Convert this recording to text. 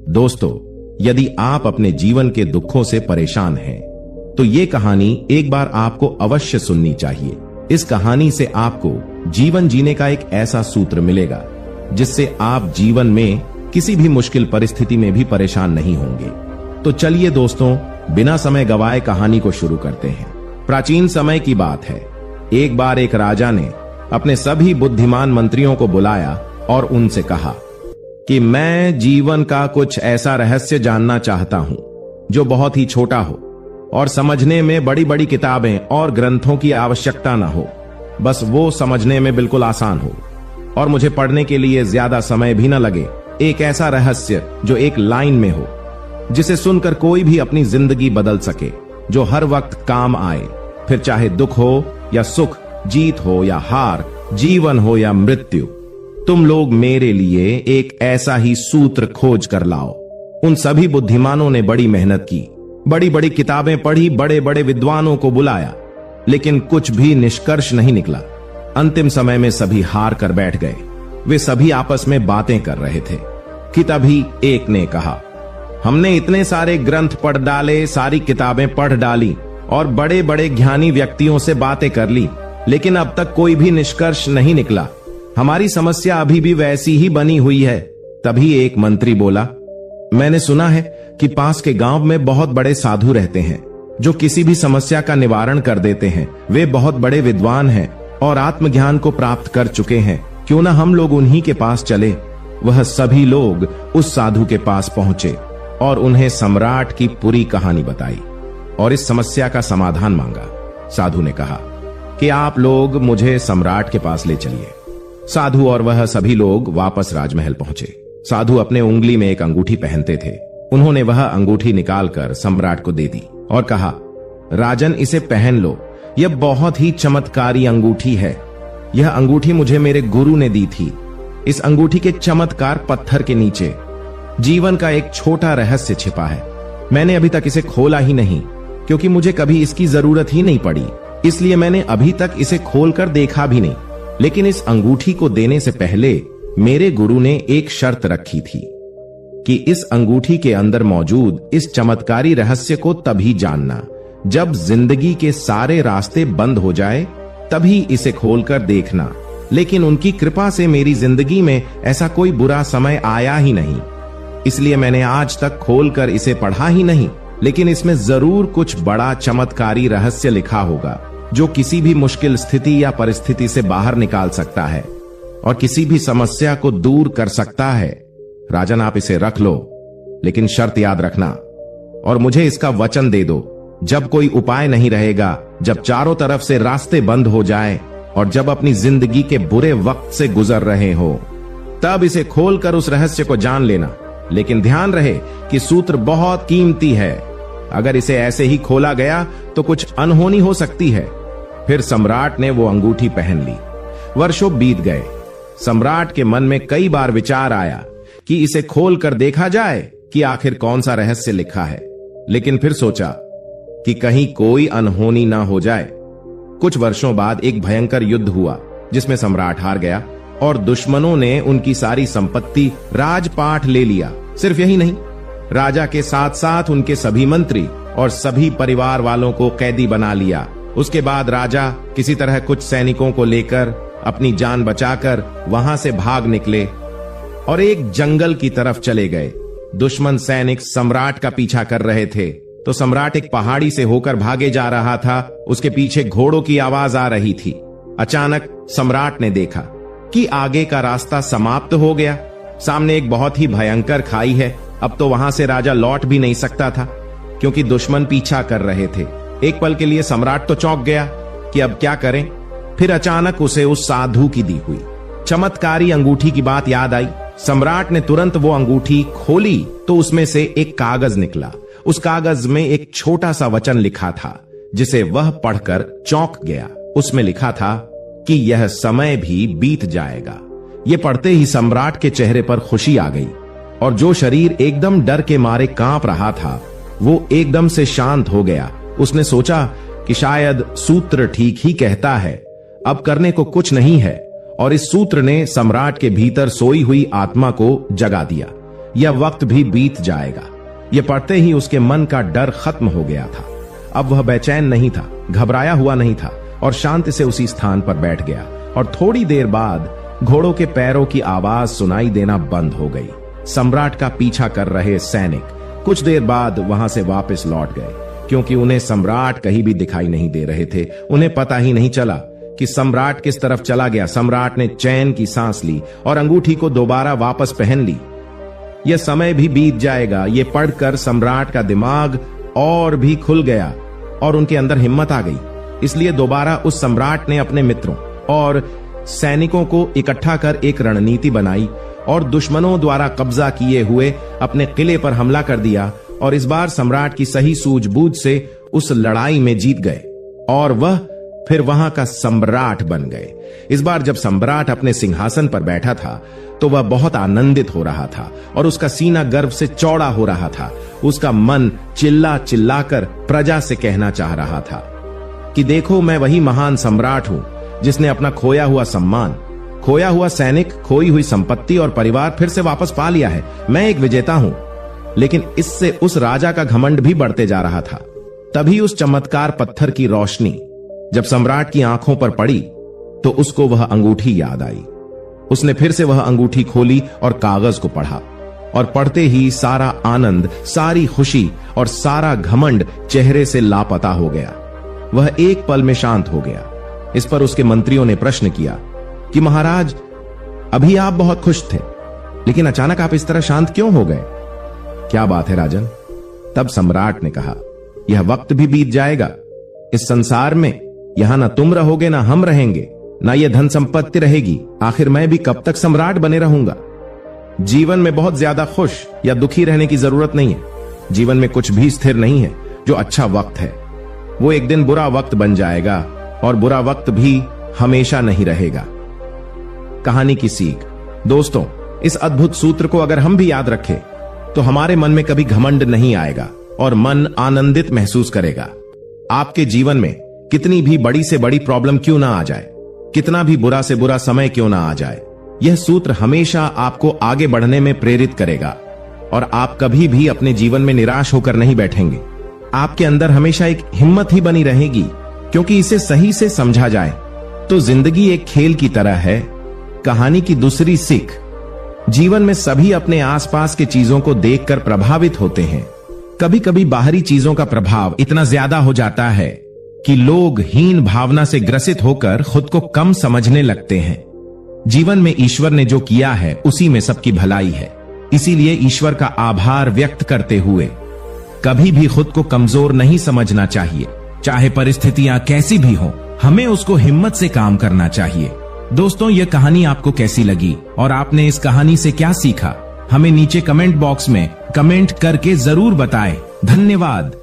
दोस्तों, यदि आप अपने जीवन के दुखों से परेशान हैं, तो ये कहानी एक बार आपको अवश्य सुननी चाहिए। इस कहानी से आपको जीवन जीने का एक ऐसा सूत्र मिलेगा जिससे आप जीवन में किसी भी मुश्किल परिस्थिति में भी परेशान नहीं होंगे। तो चलिए दोस्तों, बिना समय गवाए कहानी को शुरू करते हैं। प्राचीन समय की बात है। एक बार एक राजा ने अपने सभी बुद्धिमान मंत्रियों को बुलाया और उनसे कहा कि मैं जीवन का कुछ ऐसा रहस्य जानना चाहता हूं जो बहुत ही छोटा हो और समझने में बड़ी बड़ी किताबें और ग्रंथों की आवश्यकता ना हो। बस वो समझने में बिल्कुल आसान हो और मुझे पढ़ने के लिए ज्यादा समय भी ना लगे। एक ऐसा रहस्य जो एक लाइन में हो, जिसे सुनकर कोई भी अपनी जिंदगी बदल सके, जो हर वक्त काम आए, फिर चाहे दुख हो या सुख, जीत हो या हार, जीवन हो या मृत्यु। तुम लोग मेरे लिए एक ऐसा ही सूत्र खोज कर लाओ। उन सभी बुद्धिमानों ने बड़ी मेहनत की, बड़ी बड़ी किताबें पढ़ी, बड़े बड़े विद्वानों को बुलाया, लेकिन कुछ भी निष्कर्ष नहीं निकला। अंतिम समय में सभी हार कर बैठ गए। वे सभी आपस में बातें कर रहे थे कि तभी एक ने कहा, हमने इतने सारे ग्रंथ पढ़ डाले, सारी किताबें पढ़ डाली और बड़े बड़े ज्ञानी व्यक्तियों से बातें कर ली, लेकिन अब तक कोई भी निष्कर्ष नहीं निकला। हमारी समस्या अभी भी वैसी ही बनी हुई है। तभी एक मंत्री बोला, मैंने सुना है कि पास के गांव में बहुत बड़े साधु रहते हैं जो किसी भी समस्या का निवारण कर देते हैं। वे बहुत बड़े विद्वान हैं और आत्मज्ञान को प्राप्त कर चुके हैं। क्यों ना हम लोग उन्हीं के पास चले। वह सभी लोग उस साधु के पास पहुंचे और उन्हें सम्राट की पूरी कहानी बताई और इस समस्या का समाधान मांगा। साधु ने कहा कि आप लोग मुझे सम्राट के पास ले चलिए। साधु और वह सभी लोग वापस राजमहल पहुंचे। साधु अपने उंगली में एक अंगूठी पहनते थे। उन्होंने वह अंगूठी निकालकर सम्राट को दे दी और कहा, राजन, इसे पहन लो। यह बहुत ही चमत्कारी अंगूठी है। यह अंगूठी मुझे मेरे गुरु ने दी थी। इस अंगूठी के चमत्कार पत्थर के नीचे जीवन का एक छोटा रहस्य छिपा है। मैंने अभी तक इसे खोला ही नहीं, क्योंकि मुझे कभी इसकी जरूरत ही नहीं पड़ी, इसलिए मैंने अभी तक इसे खोलकर देखा भी नहीं। लेकिन इस अंगूठी को देने से पहले मेरे गुरु ने एक शर्त रखी थी कि इस अंगूठी के अंदर मौजूद इस चमत्कारी रहस्य को तभी जानना जब जिंदगी के सारे रास्ते बंद हो जाए, तभी इसे खोलकर देखना। लेकिन उनकी कृपा से मेरी जिंदगी में ऐसा कोई बुरा समय आया ही नहीं, इसलिए मैंने आज तक खोलकर इसे पढ़ा ही नहीं। लेकिन इसमें जरूर कुछ बड़ा चमत्कारी रहस्य लिखा होगा जो किसी भी मुश्किल स्थिति या परिस्थिति से बाहर निकाल सकता है और किसी भी समस्या को दूर कर सकता है। राजन, आप इसे रख लो, लेकिन शर्त याद रखना और मुझे इसका वचन दे दो, जब कोई उपाय नहीं रहेगा, जब चारों तरफ से रास्ते बंद हो जाए और जब अपनी जिंदगी के बुरे वक्त से गुजर रहे हो, तब इसे खोलकर उस रहस्य को जान लेना। लेकिन ध्यान रहे कि सूत्र बहुत कीमती है। अगर इसे ऐसे ही खोला गया तो कुछ अनहोनी हो सकती है। फिर सम्राट ने वो अंगूठी पहन ली। वर्षों बीत गए। सम्राट के मन में कई बार विचार आया कि इसे खोलकर देखा जाए कि आखिर कौन सा रहस्य लिखा है, लेकिन फिर सोचा कि कहीं कोई अनहोनी ना हो जाए। कुछ वर्षों बाद एक भयंकर युद्ध हुआ जिसमें सम्राट हार गया और दुश्मनों ने उनकी सारी संपत्ति, राजपाट ले लिया। सिर्फ यही नहीं, राजा के साथ साथ उनके सभी मंत्री और सभी परिवार वालों को कैदी बना लिया। उसके बाद राजा किसी तरह कुछ सैनिकों को लेकर अपनी जान बचाकर वहां से भाग निकले और एक जंगल की तरफ चले गए। दुश्मन सैनिक सम्राट का पीछा कर रहे थे, तो सम्राट एक पहाड़ी से होकर भागे जा रहा था। उसके पीछे घोड़ों की आवाज आ रही थी। अचानक सम्राट ने देखा कि आगे का रास्ता समाप्त हो गया। सामने एक बहुत ही भयंकर खाई है। अब तो वहां से राजा लौट भी नहीं सकता था, क्योंकि दुश्मन पीछा कर रहे थे। एक पल के लिए सम्राट तो चौंक गया कि अब क्या करें। फिर अचानक उसे उस साधु की दी हुई चमत्कारी अंगूठी की बात याद आई। सम्राट ने तुरंत वो अंगूठी खोली तो उसमें से एक कागज निकला। उस कागज में एक छोटा सा वचन लिखा था, जिसे वह पढ़कर चौंक गया। उसमें लिखा था कि यह समय भी बीत जाएगा। ये पढ़ते ही सम्राट के चेहरे पर खुशी आ गई और जो शरीर एकदम डर के मारे कांप रहा था, वो एकदम से शांत हो गया। उसने सोचा कि शायद सूत्र ठीक ही कहता है, अब करने को कुछ नहीं है। और इस सूत्र ने सम्राट के भीतर सोई हुई आत्मा को जगा दिया। यह वक्त भी बीत जाएगा। यह पढ़ते ही उसके मन का डर खत्म हो गया था। अब वह बेचैन नहीं था, घबराया हुआ नहीं था और शांति से उसी स्थान पर बैठ गया। और थोड़ी देर बाद घोड़ों के पैरों की आवाज सुनाई देना बंद हो गई। सम्राट का पीछा कर रहे सैनिक कुछ देर बाद वहां से वापस लौट गए, क्योंकि उन्हें सम्राट कहीं भी दिखाई नहीं दे रहे थे। उन्हें पता ही नहीं चला कि सम्राट किस तरफ चला गया। सम्राट ने चैन की सांस ली और अंगूठी को दोबारा वापस पहन ली। यह समय भी बीत जाएगा, ये पढ़कर सम्राट का दिमाग और भी खुल गया और उनके अंदर हिम्मत आ गई। इसलिए दोबारा उस सम्राट ने अपने मित्रों और सैनिकों को इकट्ठा कर एक रणनीति बनाई और दुश्मनों द्वारा कब्जा किए हुए अपने किले पर हमला कर दिया। और इस बार सम्राट की सही सूझबूझ से उस लड़ाई में जीत गए और वह फिर वहां का सम्राट बन गए। इस बार जब सम्राट अपने सिंहासन पर बैठा था तो वह बहुत आनंदित हो रहा था और उसका सीना गर्व से चौड़ा हो रहा था। उसका मन चिल्ला चिल्लाकर प्रजा से कहना चाह रहा था कि देखो, मैं वही महान सम्राट हूं जिसने अपना खोया हुआ सम्मान, खोया हुआ सैनिक, खोई हुई संपत्ति और परिवार फिर से वापस पा लिया है। मैं एक विजेता हूं। लेकिन इससे उस राजा का घमंड भी बढ़ते जा रहा था। तभी उस चमत्कार पत्थर की रोशनी जब सम्राट की आंखों पर पड़ी तो उसको वह अंगूठी याद आई। उसने फिर से वह अंगूठी खोली और कागज को पढ़ा और पढ़ते ही सारा आनंद, सारी खुशी और सारा घमंड चेहरे से लापता हो गया। वह एक पल में शांत हो गया। इस पर उसके मंत्रियों ने प्रश्न किया कि महाराज, अभी आप बहुत खुश थे, लेकिन अचानक आप इस तरह शांत क्यों हो गए? क्या बात है राजन? तब सम्राट ने कहा, यह वक्त भी बीत जाएगा। इस संसार में यहां ना तुम रहोगे ना हम रहेंगे, ना यह धन संपत्ति रहेगी। आखिर मैं भी कब तक सम्राट बने रहूंगा? जीवन में बहुत ज्यादा खुश या दुखी रहने की जरूरत नहीं है। जीवन में कुछ भी स्थिर नहीं है। जो अच्छा वक्त है वो एक दिन बुरा वक्त बन जाएगा और बुरा वक्त भी हमेशा नहीं रहेगा। कहानी की सीख। दोस्तों, इस अद्भुत सूत्र को अगर हम भी याद रखें तो हमारे मन में कभी घमंड नहीं आएगा और मन आनंदित महसूस करेगा। आपके जीवन में कितनी भी बड़ी से बड़ी प्रॉब्लम क्यों ना आ जाए, कितना भी बुरा से बुरा समय क्यों ना आ जाए, यह सूत्र हमेशा आपको आगे बढ़ने में प्रेरित करेगा और आप कभी भी अपने जीवन में निराश होकर नहीं बैठेंगे। आपके अंदर हमेशा एक हिम्मत ही बनी रहेगी, क्योंकि इसे सही से समझा जाए तो जिंदगी एक खेल की तरह है। कहानी की दूसरी सीख। जीवन में सभी अपने आसपास के चीजों को देखकर प्रभावित होते हैं। कभी कभी बाहरी चीजों का प्रभाव इतना ज्यादा हो जाता है कि लोग हीन भावना से ग्रसित होकर खुद को कम समझने लगते हैं। जीवन में ईश्वर ने जो किया है उसी में सबकी भलाई है। इसीलिए ईश्वर का आभार व्यक्त करते हुए कभी भी खुद को कमजोर नहीं समझना चाहिए। चाहे परिस्थितियां कैसी भी हों, हमें उसको हिम्मत से काम करना चाहिए। दोस्तों, यह कहानी आपको कैसी लगी और आपने इस कहानी से क्या सीखा, हमें नीचे कमेंट बॉक्स में कमेंट करके जरूर बताएं। धन्यवाद।